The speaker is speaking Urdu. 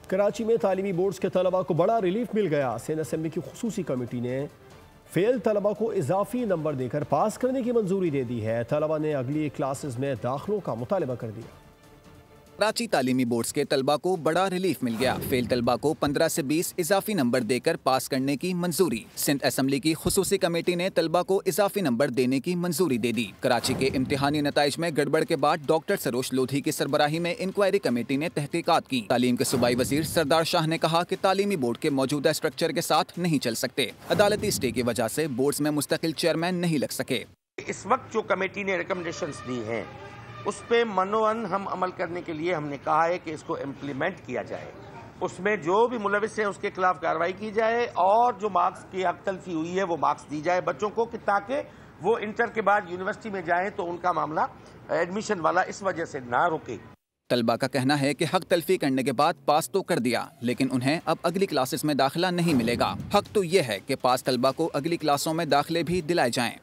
کراچی میں تعلیمی بورڈز کے طلبہ کو بڑا ریلیف مل گیا۔ سندھ اسمبلی کی خصوصی کمیٹی نے فیل طلبہ کو اضافی نمبر دے کر پاس کرنے کی منظوری دے دی ہے۔ طلبہ نے اگلی کلاسز میں داخلوں کا مطالبہ کر دیا۔ کراچی تعلیمی بورڈز کے طلبہ کو بڑا ریلیف مل گیا۔ فیل طلبہ کو 15 سے 20 اضافی نمبر دے کر پاس کرنے کی منظوری۔ سندھ اسمبلی کی خصوصی کمیٹی نے طلبہ کو اضافی نمبر دینے کی منظوری دے دی۔ کراچی کے امتحانی نتائج میں گڑبڑ کے بعد ڈاکٹر سروش لودھی کی سربراہی میں انکوائری کمیٹی نے تحقیقات کی۔ تعلیم کے صوبائی وزیر سردار شاہ نے کہا کہ تعلیمی بورڈ کے موجودہ اسٹرکچر کے ساتھ نہیں چل سکتے۔ عدالتی اسٹے کی وجہ سے بورڈز میں مستقل چیئرمین نہیں لگ سکے۔ اس وقت جو کمیٹی نے ریکمنڈیشنز دی ہیں اس پہ منوعن ہم عمل کرنے کے لیے ہم نے کہا ہے کہ اس کو امپلیمنٹ کیا جائے، اس میں جو بھی ملوث ہے اس کے خلاف کارروائی کی جائے اور جو مارکس کی حق تلفی ہوئی ہے وہ مارکس دی جائے بچوں کو، کہ تاکہ وہ انٹر کے بعد یونیورسٹی میں جائیں تو ان کا معاملہ ایڈمیشن والا اس وجہ سے نہ رکے۔ طلبہ کا کہنا ہے کہ حق تلفی کرنے کے بعد پاس تو کر دیا، لیکن انہیں اب اگلی کلاسز میں داخلہ نہیں ملے گا۔ حق تو یہ ہے کہ پاس طلبہ کو اگلی کلاسوں میں داخلے بھی دلائے جائیں۔